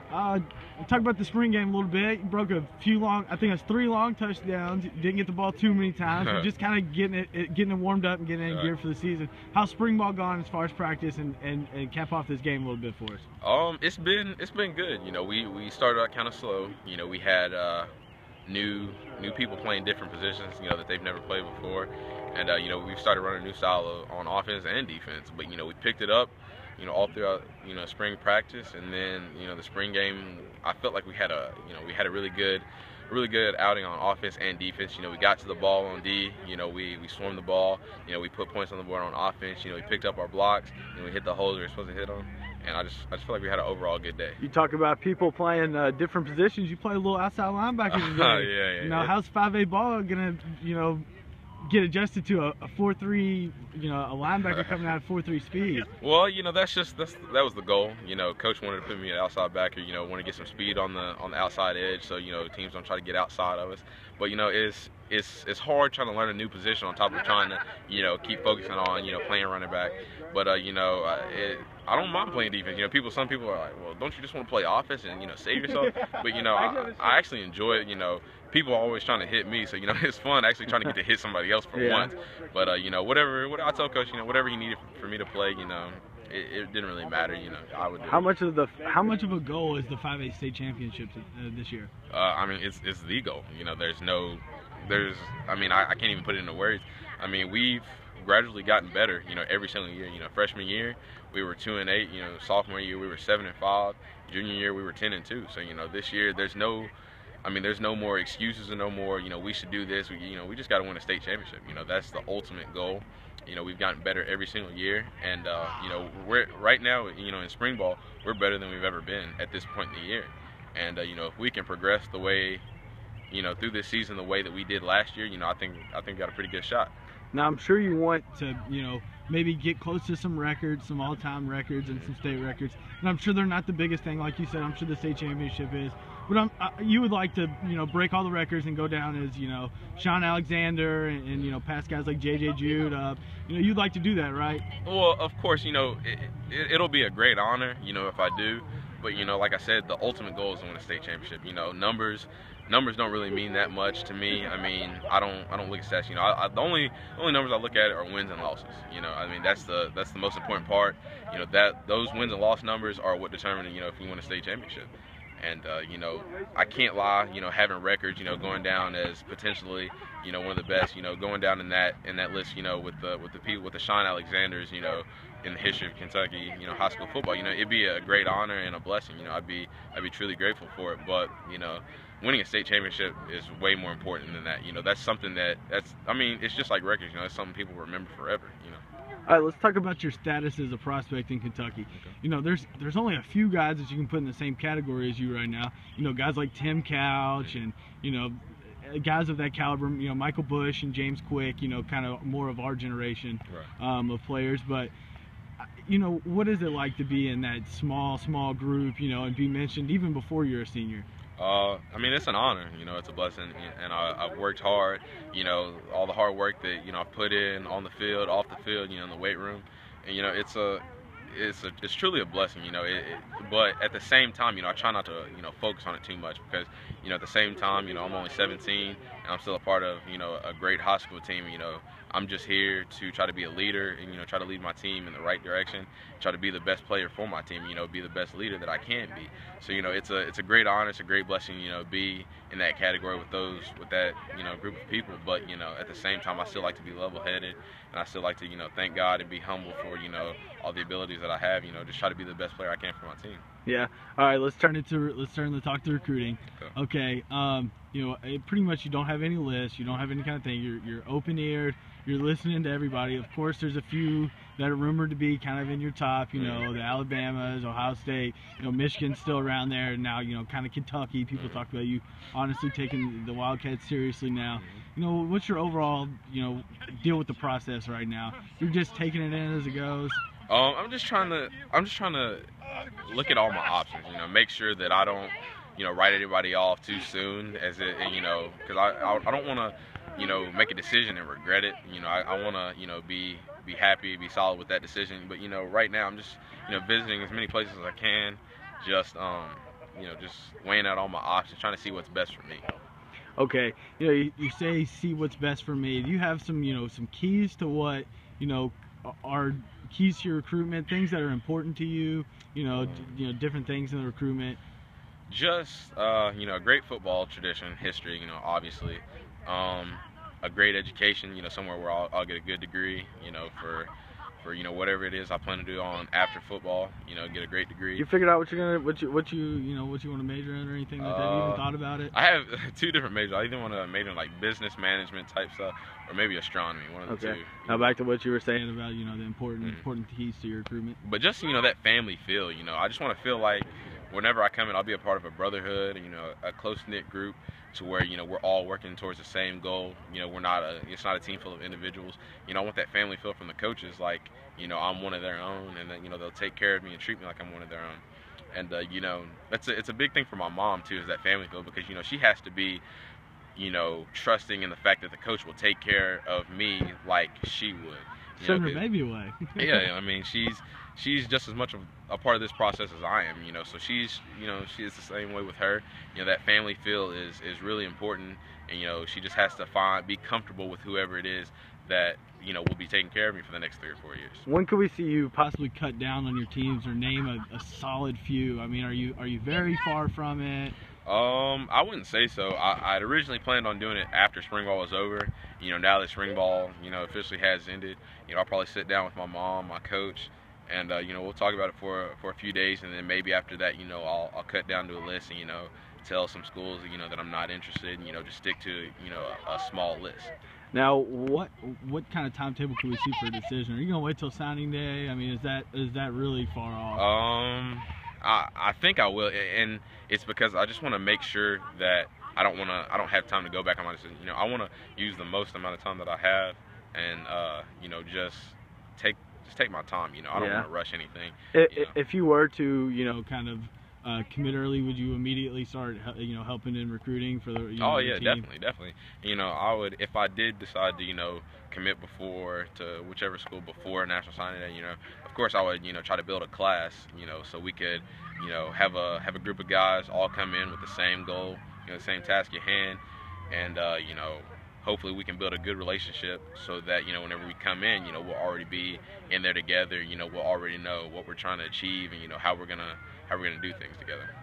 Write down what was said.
Talk about the spring game a little bit. You broke a few long, I think it's 3 long touchdowns. Didn't get the ball too many times. But just kind of getting it warmed up and getting it in gear for the season. How's spring ball gone as far as practice and cap off this game a little bit for us? It's been good. You know, we started out kind of slow. You know, we had new people playing different positions. You know, that they've never played before, and you know, we've started running a new style on offense and defense. But you know, we picked it up, you know, all throughout, you know, spring practice, and then, you know, the spring game, I felt like we had a really good outing on offense and defense. You know, we got to the ball on D, you know, we swarmed the ball, you know, we put points on the board on offense, you know, we picked up our blocks, and we hit the holes we were supposed to hit on. And I just feel like we had an overall good day. You talk about people playing different positions. You play a little outside linebacker today. Yeah. You know, how's 5A ball gonna, you know, get adjusted to a 4-3, you know, a linebacker coming out at 4-3 speed? Well, you know, that was the goal. You know, coach wanted to put me at outside backer. You know, want to get some speed on the outside edge, so you know, teams don't try to get outside of us. But you know, it's hard trying to learn a new position on top of trying to, you know, keep focusing on, you know, playing running back. But you know, I don't mind playing defense. You know, some people are like, well, don't you just want to play offense and, you know, save yourself? But you know, I actually enjoy it. You know, people are always trying to hit me, so you know, it's fun actually trying to get to hit somebody else for once. But you know, whatever I told coach, you know, whatever he needed for me to play, you know, it didn't really matter. You know, I would do how much of a goal is the 5A state championships this year? I mean, it's the goal. You know, I mean, I can't even put it into words. I mean, we've gradually gotten better, you know, every single year. You know, freshman year we were 2-8. You know, sophomore year we were 7-5. Junior year we were 10-2. So you know, this year there's no more excuses and no more, you know, we should do this. We just got to win a state championship. You know, that's the ultimate goal. You know, we've gotten better every single year, and you know, we're right now, you know, in spring ball, we're better than we've ever been at this point in the year. And you know, if we can progress the way, you know, through this season the way that we did last year, you know, I think we got a pretty good shot. Now, I'm sure you want to, you know, maybe get close to some records, some all-time records and some state records. And I'm sure they're not the biggest thing, like you said. I'm sure the state championship is. But you would like to, you know, break all the records and go down as, you know, Sean Alexander and you know, past guys like J.J. Jude. You know, you'd like to do that, right? Well, of course, you know, it'll be a great honor, you know, if I do. But, you know, like I said, the ultimate goal is to win a state championship. You know, numbers don't really mean that much to me. I mean, I don't look at stats. You know, the only numbers I look at are wins and losses. You know, I mean, that's the most important part. You know, those wins and loss numbers are what determine, you know, if we win a state championship. And you know, I can't lie. You know, having records, you know, going down as potentially, you know, one of the best. You know, going down in that list. You know, with the Sean Alexanders. You know, in the history of Kentucky. You know, high school football. You know, it'd be a great honor and a blessing. You know, I'd be truly grateful for it. But you know, winning a state championship is way more important than that. You know, that's something I mean, it's just like records. You know, it's something people remember forever. You know. All right, let's talk about your status as a prospect in Kentucky. Okay. You know, there's only a few guys that you can put in the same category as you right now. You know, guys like Tim Couch and, you know, guys of that caliber, you know, Michael Bush and James Quick, you know, kind of more of our generation of players. But, you know, what is it like to be in that small group, you know, and be mentioned even before you're a senior? I mean, it's an honor, you know, it's a blessing, and I've worked hard, you know, all the hard work that, you know, I've put in on the field, off the field, you know, in the weight room, and, you know, it's truly a blessing, you know, but at the same time, you know, I try not to, you know, focus on it too much because, you know, at the same time, you know, I'm only 17 and I'm still a part of, you know, a great high school team. You know, I'm just here to try to be a leader and, you know, try to lead my team in the right direction, try to be the best player for my team, you know, be the best leader that I can be. So, you know, it's a great honor, it's a great blessing, you know, be in that category with that, you know, group of people. But, you know, at the same time, I still like to be level-headed, and I still like to, you know, thank God and be humble for, you know, all the abilities that I have, you know, just try to be the best player I can for my team. Yeah. All right, let's turn to talk to recruiting. Okay. You know, pretty much you don't have any lists, you don't have any kind of thing. You're open-eared, you're listening to everybody. Of course, there's a few that are rumored to be kind of in your top, you know, the Alabamas, Ohio State, you know, Michigan's still around there, and now, you know, kind of Kentucky. People talk about you honestly taking the Wildcats seriously now. You know, what's your overall, you know, deal with the process right now? You're just taking it in as it goes? I'm just trying to look at all my options, you know, make sure that I don't, you know, write anybody off too soon, you know, because I don't want to, you know, make a decision and regret it. You know, I want to, you know, be happy, be solid with that decision. But, you know, right now I'm just, you know, visiting as many places as I can, just just weighing out all my options, trying to see what's best for me. Okay, you say see what's best for me. Do you have some, some keys to what, are keys to your recruitment, things that are important to you, different things in the recruitment? Just, a great football tradition, history, obviously. A great education, somewhere where I'll get a good degree, for whatever it is I plan to do on after football, get a great degree. You figured out what you're gonna what you want to major in or anything like that? You even thought about it? I have 2 different majors. I either want to major in like business management type stuff or maybe astronomy, one of the two. Now back to what you were saying about the important keys to your recruitment. But just that family feel, I just want to feel like whenever I come in, I'll be a part of a brotherhood, a close-knit group to where, we're all working towards the same goal. It's not a team full of individuals. I want that family feel from the coaches, like, I'm one of their own, and then, they'll take care of me and treat me like I'm one of their own. And, it's a big thing for my mom, too, is that family feel, because, she has to be, trusting in the fact that the coach will take care of me like she would. Send her baby away. Yeah, I mean, she's just as much of a part of this process as I am, so she's the same way with her. That family feel is really important, and she just has to be comfortable with whoever it is that will be taking care of me for the next 3 or 4 years. When could we see you possibly cut down on your teams or name a solid few? I mean, are you very far from it? I wouldn't say so. I'd originally planned on doing it after spring ball was over. Now that spring ball, officially has ended, I'll probably sit down with my mom, my coach, and we'll talk about it for a few days, and then maybe after that, I'll cut down to a list and tell some schools that I'm not interested, just stick to a small list. Now, what kind of timetable can we see for a decision? Are you gonna wait till signing day? I mean, is that really far off? I think I will, and it's because I just want to make sure that I don't have time to go back on my decision. I want to use the most amount of time that I have, and just take my time. I don't want to rush anything. If you were to kind of commit early, would you immediately start helping in recruiting for the oh yeah, team? definitely. I would, if I did decide to commit before to whichever school before National Signing Day, of course I would try to build a class, so we could have a group of guys all come in with the same goal, the same task at hand, and hopefully we can build a good relationship so that whenever we come in, we'll already be in there together. We'll already know what we're trying to achieve and how we're gonna do things together.